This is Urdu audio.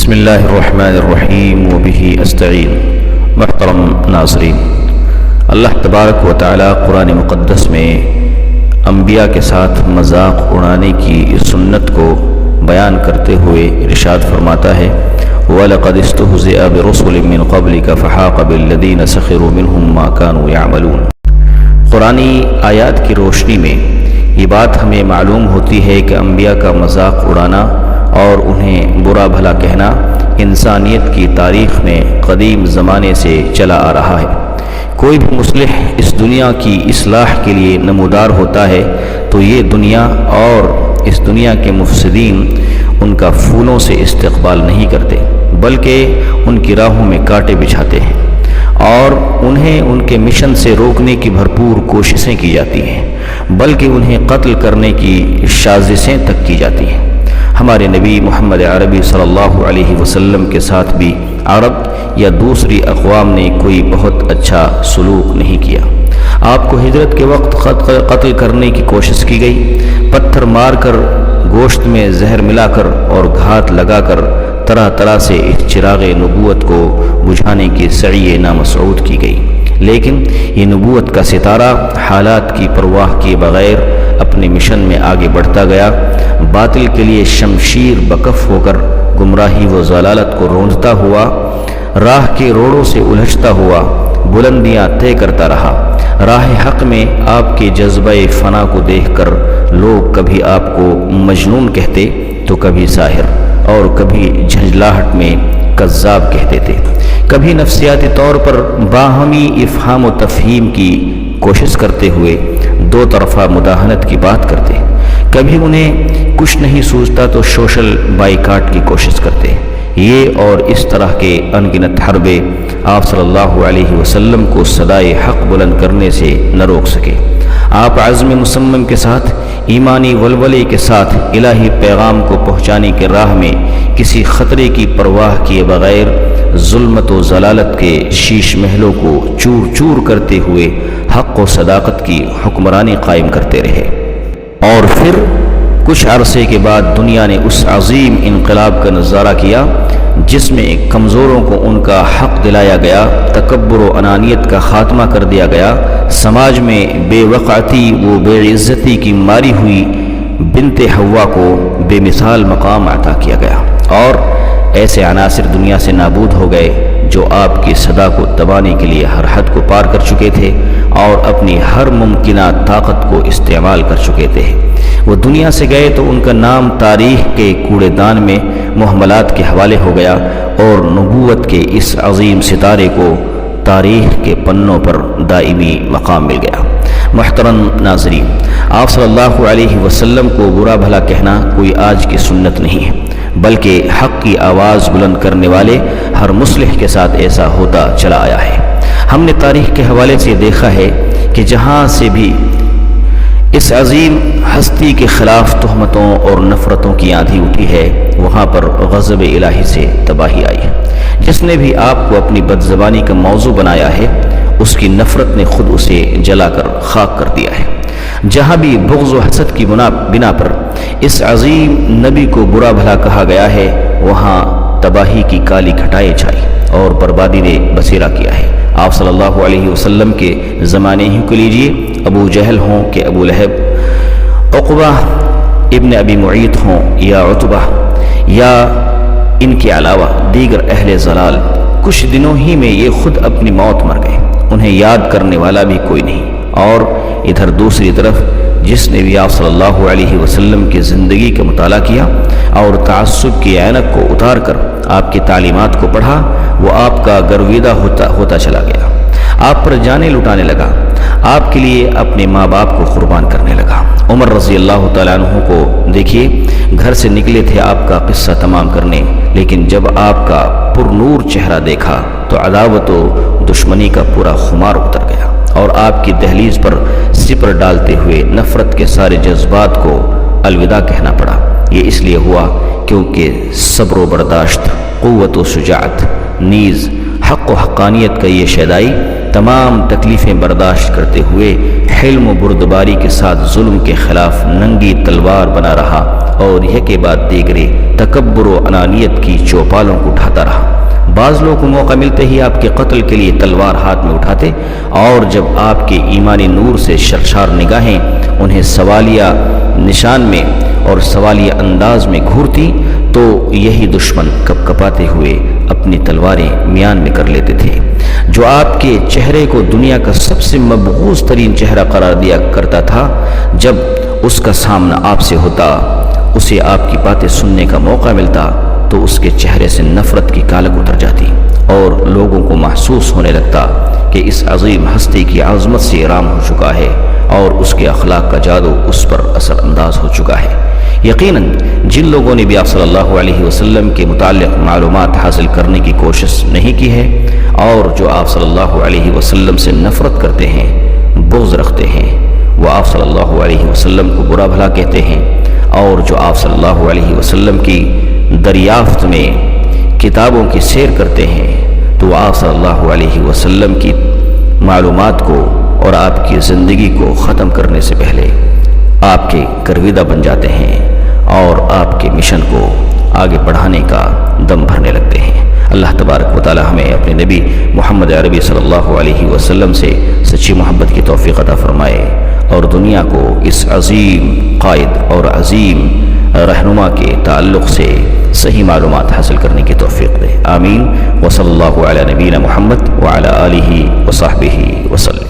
بسم اللہ الرحمن الرحیم وبہ استعین۔ محترم ناظرین، اللہ تبارک و تعالی قرآن مقدس میں انبیاء کے ساتھ مذاق اڑانے کی اس سنت کو بیان کرتے ہوئے ارشاد فرماتا ہے وَلَقَدِ اسْتُهْزِئَ بِرُسُلٍ مِّن قَبْلِكَ فَحَاقَ بِالَّذِينَ سَخِرُوا مِنْهُمْ مَا كَانُوا يَعْمَلُونَ۔ قرآنی آیات کی روشنی میں یہ بات ہمیں معلوم ہوتی ہے کہ انبیاء کا مذاق اڑانا اور انہیں برا بھلا کہنا انسانیت کی تاریخ میں قدیم زمانے سے چلا آ رہا ہے۔ کوئی بھی مصلح اس دنیا کی اصلاح کے لیے نمودار ہوتا ہے تو یہ دنیا اور اس دنیا کے مفسدین ان کا پھولوں سے استقبال نہیں کرتے، بلکہ ان کی راہوں میں کانٹے بچھاتے ہیں اور انہیں ان کے مشن سے روکنے کی بھرپور کوششیں کی جاتی ہیں، بلکہ انہیں قتل کرنے کی سازشیں تک کی جاتی ہیں۔ ہمارے نبی محمد عربی صلی اللہ علیہ وسلم کے ساتھ بھی عرب یا دوسری اقوام نے کوئی بہت اچھا سلوک نہیں کیا۔ آپ کو ہجرت کے وقت قتل کرنے کی کوشش کی گئی، پتھر مار کر، گوشت میں زہر ملا کر اور گھات لگا کر طرح طرح سے اس چراغ نبوت کو بجھانے کی سعی نامسعود کی گئی، لیکن یہ نبوت کا ستارہ حالات کی پرواہ کیے بغیر اپنے مشن میں آگے بڑھتا گیا، باطل کے لیے شمشیر بکف ہو کر گمراہی و ضلالت کو روندتا ہوا، راہ کے روڑوں سے الجھتا ہوا بلندیاں طے کرتا رہا۔ راہ حق میں آپ کے جذبہ فنا کو دیکھ کر لوگ کبھی آپ کو مجنون کہتے تو کبھی ساحر اور کبھی جھنجھلاہٹ میں کذاب کہتے تھے، کبھی نفسیاتی طور پر باہمی افہام و تفہیم کی کوشش کرتے ہوئے دو طرفہ مداہنت کی بات کرتے، کبھی انہیں کچھ نہیں سوچتا تو سوشل بائیکاٹ کی کوشش کرتے۔ یہ اور اس طرح کے انگنت حربے آپ صلی اللہ علیہ وسلم کو صدائے حق بلند کرنے سے نہ روک سکے۔ آپ عزم مصمم کے ساتھ، ایمانی ولولے کے ساتھ الہی پیغام کو پہنچانے کے راہ میں کسی خطرے کی پرواہ کیے بغیر ظلمت و ضلالت کے شیش محلوں کو چور چور کرتے ہوئے حق و صداقت کی حکمرانی قائم کرتے رہے۔ اور پھر کچھ عرصے کے بعد دنیا نے اس عظیم انقلاب کا نظارہ کیا جس میں کمزوروں کو ان کا حق دلایا گیا، تکبر و انانیت کا خاتمہ کر دیا گیا، سماج میں بے وقعتی و بے عزتی کی ماری ہوئی بنت حوا کو بے مثال مقام عطا کیا گیا، اور ایسے عناصر دنیا سے نابود ہو گئے جو آپ کی صدا کو دبانے کے لیے ہر حد کو پار کر چکے تھے اور اپنی ہر ممکنہ طاقت کو استعمال کر چکے تھے۔ وہ دنیا سے گئے تو ان کا نام تاریخ کے کوڑے دان میں محملات کے حوالے ہو گیا اور نبوت کے اس عظیم ستارے کو تاریخ کے پنوں پر دائمی مقام مل گیا۔ محترم ناظرین، آپ صلی اللہ علیہ وسلم کو برا بھلا کہنا کوئی آج کی سنت نہیں ہے، بلکہ حق کی آواز بلند کرنے والے ہر مصلح کے ساتھ ایسا ہوتا چلا آیا ہے۔ ہم نے تاریخ کے حوالے سے دیکھا ہے کہ جہاں سے بھی اس عظیم ہستی کے خلاف تہمتوں اور نفرتوں کی آندھی اٹھی ہے، وہاں پر غضب الہی سے تباہی آئی ہے۔ جس نے بھی آپ کو اپنی بدزبانی کا موضوع بنایا ہے، اس کی نفرت نے خود اسے جلا کر خاک کر دیا ہے۔ جہاں بھی بغض و حسد کی بنا پر اس عظیم نبی کو برا بھلا کہا گیا ہے، وہاں تباہی کی کالی گھٹائیں چھائی اور بربادی نے بسیرا کیا ہے۔ آپ صلی اللہ علیہ وسلم کے زمانے ہی کو لیجیے، ابو جہل ہوں کہ ابو لہب، عقبہ ابن ابی معیط ہوں یا عتبہ، یا ان کے علاوہ دیگر اہل ضلال، کچھ دنوں ہی میں یہ خود اپنی موت مر گئے، انہیں یاد کرنے والا بھی کوئی نہیں۔ اور ادھر دوسری طرف جس نے بھی آپ صلی اللہ علیہ وسلم کی زندگی کا مطالعہ کیا اور تعصب کی عینک کو اتار کر آپ کی تعلیمات کو پڑھا، وہ آپ کا گرویدہ ہوتا چلا گیا، آپ پر جانیں لٹانے لگا، آپ کے لیے اپنے ماں باپ کو قربان کرنے لگا۔ عمر رضی اللہ تعالیٰ عنہ کو دیکھیے، گھر سے نکلے تھے آپ کا قصہ تمام کرنے، لیکن جب آپ کا پر نور چہرہ دیکھا تو عداوت و دشمنی کا پورا خمار اتر گیا اور آپ کی دہلیز پر سپر ڈالتے ہوئے نفرت کے سارے جذبات کو الوداع کہنا پڑا۔ یہ اس لیے ہوا کیونکہ صبر و برداشت، قوت و شجاعت، نیز حق و حقانیت کا یہ شیدائی تمام تکلیفیں برداشت کرتے ہوئے حلم و بردباری کے ساتھ ظلم کے خلاف ننگی تلوار بنا رہا اور یہ کے بعد دیگرے تکبر و انانیت کی چوپالوں کو اٹھاتا رہا۔ بعض لوگوں کو موقع ملتے ہی آپ کے قتل کے لیے تلوار ہاتھ میں اٹھاتے، اور جب آپ کے ایمانی نور سے شرشار نگاہیں انہیں سوالیہ نشان میں اور سوالیہ انداز میں گھورتی تو یہی دشمن کپ کپاتے ہوئے اپنی تلواریں میان میں کر لیتے تھے۔ جو آپ کے چہرے کو دنیا کا سب سے مبغوض ترین چہرہ قرار دیا کرتا تھا، جب اس کا سامنا آپ سے ہوتا، اسے آپ کی باتیں سننے کا موقع ملتا تو اس کے چہرے سے نفرت کی کالک اتر جاتی اور لوگوں کو محسوس ہونے لگتا کہ اس عظیم ہستی کی عظمت سے رام ہو چکا ہے اور اس کے اخلاق کا جادو اس پر اثر انداز ہو چکا ہے۔ یقیناً جن لوگوں نے بھی آپ صلی اللہ علیہ وسلم کے متعلق معلومات حاصل کرنے کی کوشش نہیں کی ہے، اور جو آپ صلی اللہ علیہ وسلم سے نفرت کرتے ہیں، بغض رکھتے ہیں، وہ آپ صلی اللہ علیہ وسلم کو برا بھلا کہتے ہیں، اور جو آپ صلی اللہ علیہ وسلم کی دریافت میں کتابوں کی سیر کرتے ہیں، تو آپ صلی اللہ علیہ وسلم کی معلومات کو اور آپ کی زندگی کو ختم کرنے سے پہلے آپ کے گرویدہ بن جاتے ہیں اور آپ کے مشن کو آگے بڑھانے کا دم بھرنے لگتے ہیں۔ اللہ تبارک و تعالی ہمیں اپنے نبی محمد عربی صلی اللہ علیہ وسلم سے سچی محبت کی توفیق عطا فرمائے، اور دنیا کو اس عظیم قائد اور عظیم رہنما کے تعلق سے صحیح معلومات حاصل کرنے کی توفیق دے۔ آمین۔ وصلی اللہ علی نبینا محمد وعلی آلہ وصحبہ وسلم۔